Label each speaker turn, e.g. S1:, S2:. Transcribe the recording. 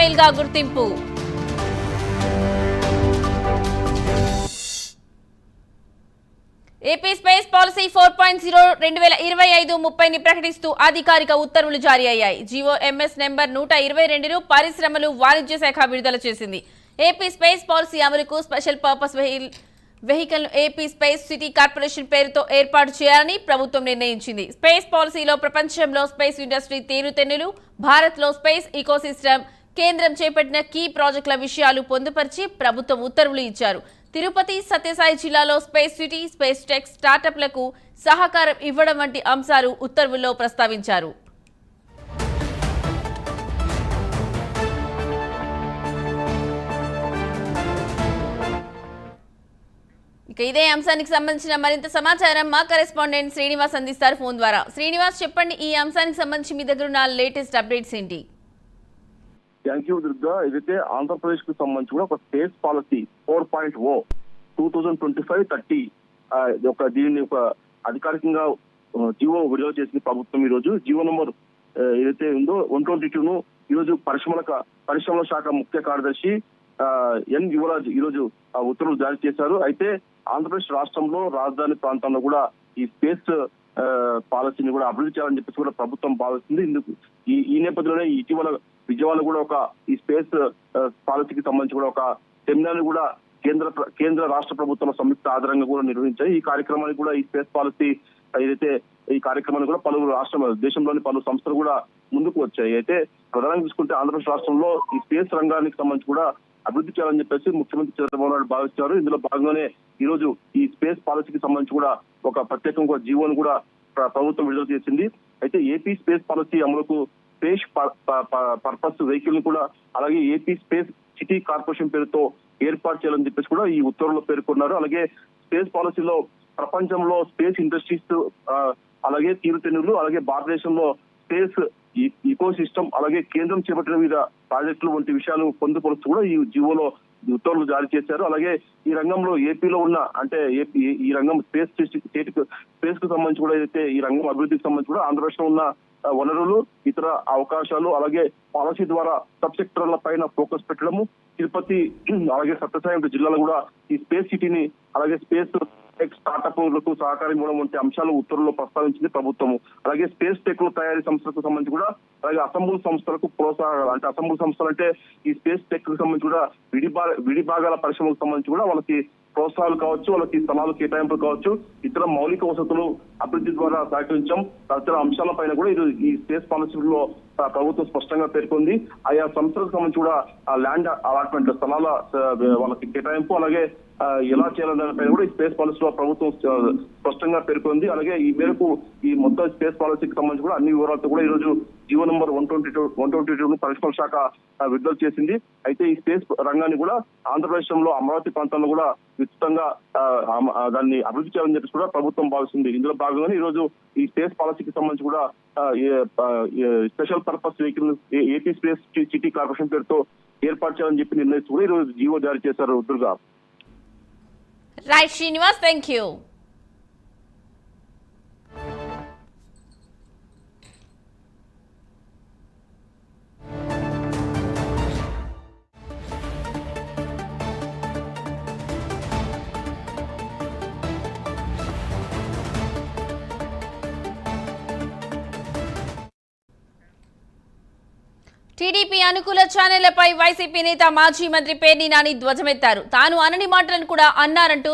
S1: Missile గా గుర్తింపు. AP space policy 4.0 2025-30ని ప్రకటిస్తూ అధికారిక ఉత్తర్వులు జారీ అయ్యాయి. జీవో ఎంఎస్ నెంబర్ 122ను పరిశ్రమలు వాణిజ్య శాఖ విడుదల చేసింది. ఏపీ స్పేస్ పాలసీ అమలుకు special purpose vehicle AP space city corporation పేరుతో ఏర్పాటు చేయాలని ప్రభుత్వం నిర్ణయించింది. స్పేస్ పాలసీలో ప్రపంచంలో స్పేస్ ఇండస్ట్రీ తీరుతెన్నులు, భారత్లో స్పేస్ ఈకోసిస్టమ్, కేంద్రం చేపట్టిన కీ ప్రాజెక్టుల విషయాలు పొందుపరిచి ప్రభుత్వం ఉత్తర్వులు ఇచ్చారు. తిరుపతి, సత్యసాయి జిల్లాలో స్పేస్ సిటీ, స్పేస్ టెక్ స్టార్టప్లకు సహకారం ఇవ్వడం వంటి అంశాలు ఉత్తర్వుల్లో ప్రస్తావించారు. ఇదే అంశానికి సంబంధించిన మరింత సమాచారం మా కరెస్పాండెంట్ శ్రీనివాస్ అందిస్తారు ఫోన్ ద్వారా. శ్రీనివాస్, చెప్పండి, ఈ అంశానికి సంబంధించి మీ దగ్గర ఉన్న లేటెస్ట్ అప్డేట్స్ ఏంటి?
S2: Thank you Durga. ఏదైతే ఆంధ్రప్రదేశ్ కు సంబంధించి కూడా ఒక స్పేస్ పాలసీ 4.0 2025-30 దీనిని ఒక అధికారికంగా జీవో విడుదల చేసిన ప్రభుత్వం ఈ రోజు జీవో నంబర్ ఏదైతే ఉందో 122ను ఈ రోజు పరిశ్రమల శాఖ ముఖ్య కార్యదర్శి ఎన్ యువరాజ్ ఈ రోజు ఉత్తర్వులు జారీ చేశారు. అయితే ఆంధ్రప్రదేశ్ రాష్ట్రంలో రాజధాని ప్రాంతంలో కూడా ఈ స్పేస్ పాలసీని కూడా అభివృద్ధి చేయాలని చెప్పేసి కూడా ప్రభుత్వం భావిస్తుంది. ఇందుకు ఈ నేపథ్యంలోనే ఇటీవల విజయవాడలో కూడా ఈ స్పేస్ పాలసీకి సంబంధించి కూడా ఒక సెమినార్ కూడా కేంద్ర రాష్ట్ర ప్రభుత్వం సంయుక్త ఆధారంగా కూడా నిర్వహించాయి. ఈ కార్యక్రమానికి కూడా ఈ స్పేస్ పాలసీ ఏదైతే ఈ కార్యక్రమాన్ని కూడా పలువురు దేశంలోని పలు సంస్థలు కూడా ముందుకు వచ్చాయి. అయితే ప్రధానంగా చూసుకుంటే ఆంధ్రప్రదేశ్ రాష్ట్రంలో ఈ స్పేస్ రంగానికి సంబంధించి కూడా అభివృద్ధి చేయాలని చెప్పేసి ముఖ్యమంత్రి చంద్రబాబు నాయుడు భావిస్తున్నారు. ఇందులో భాగంగానే ఈ రోజు ఈ స్పేస్ పాలసీకి సంబంధించి కూడా ఒక ప్రత్యేకంగా జీవోను కూడా ప్రభుత్వం విడుదల చేసింది. అయితే ఏపీ స్పేస్ పాలసీ అమలుకు స్పేస్ పర్పస్ వెహికల్ ను కూడా అలాగే ఏపీ స్పేస్ సిటీ కార్పొరేషన్ పేరుతో ఏర్పాటు చేయాలని చెప్పేసి కూడా ఈ ఉత్తర్వుల్లో పేర్కొన్నారు. అలాగే స్పేస్ పాలసీలో ప్రపంచంలో స్పేస్ ఇండస్ట్రీస్ అలాగే తీరుతెన్నులు అలాగే భారతదేశంలో స్పేస్ ఈకో సిస్టమ్ అలాగే కేంద్రం చేపట్టిన వివిధ ప్రాజెక్టులు వంటి విషయాలు పొందుపరుస్తూ కూడా ఈ జీవోలో ఉత్తర్వులు జారీ చేశారు. అలాగే ఈ రంగంలో ఏపీలో ఉన్న అంటే ఈ రంగం స్పేస్ కు సంబంధించి కూడా ఏదైతే ఈ రంగం అభివృద్ధికి సంబంధించి కూడా ఆంధ్రప్రదేశ్ లో ఉన్న వనరులు, ఇతర అవకాశాలు అలాగే పాలసీ ద్వారా సబ్ సెక్టర్ల పైన ఫోకస్ పెట్టడము, తిరుపతి అలాగే సత్యసాయి జిల్లాలో కూడా ఈ స్పేస్ సిటీని అలాగే స్పేస్ టెక్ స్టార్టప్లకు సహకారం ఇవ్వడం వంటి అంశాలు ఉత్తర్వుల్లో ప్రస్తావించింది ప్రభుత్వం. అలాగే స్పేస్ టెక్ తయారీ సంస్థలకు సంబంధించి కూడా అలాగే అసెంబుల్ సంస్థలకు ప్రోత్సాహం అంటే అసెంబుల్ సంస్థలు అంటే ఈ స్పేస్ టెక్ కు సంబంధించి కూడా విడిభాగాల పరిశ్రమలకు సంబంధించి కూడా వాళ్ళకి ప్రోత్సాహాలు కావచ్చు, వాళ్ళకి స్థలాలు కేటాయింపులు కావచ్చు, ఇతర మౌలిక వసతులు అభివృద్ధి ద్వారా సహకరించడం తదితర అంశాలపైన కూడా ఈ స్పేస్ పాలసీలో ప్రభుత్వం స్పష్టంగా పేర్కొంది. ఆయా సంస్థలకు సంబంధించి కూడా ల్యాండ్ అలాట్మెంట్ స్థలాల వాళ్ళకి కేటాయింపు అలాగే ఎలా చేయాలనే దానిపైన కూడా ఈ స్పేస్ పాలసీలో ప్రభుత్వం స్పష్టంగా పేర్కొంది. అలాగే ఈ మేరకు ఈ మొత్తం స్పేస్ పాలసీకి సంబంధించి కూడా అన్ని వివరాలతో కూడా ఈ రోజు జీవో నంబర్ 122 పరిశ్రమల శాఖ విడుదల చేసింది. అయితే ఈ స్పేస్ రంగాన్ని కూడా ఆంధ్రప్రదేశ్ లో అమరావతి ప్రాంతంలో కూడా విస్తృతంగా దాన్ని అభివృద్ధి చేయాలని చెప్పేసి కూడా ప్రభుత్వం భావిస్తుంది. ఇందులో భాగంగానే ఈ రోజు ఈ స్పేస్ పాలసీకి సంబంధించి కూడా special purpose vehicle AP space city corporation పేరుతో ఏర్పాటు చేయాలని చెప్పి నిర్ణయిస్తూ కూడా ఈ రోజు జీవో జారీ చేశారు. Durga.
S1: Right Srinivas, thank you. TDP అనుకూల ఛానళ్లపై వైసీపీ నేత మాజీ మంత్రి పేర్ని నాని ధ్వజమెత్తారు. తాను అనని మాటలను కూడా అన్నారంటూ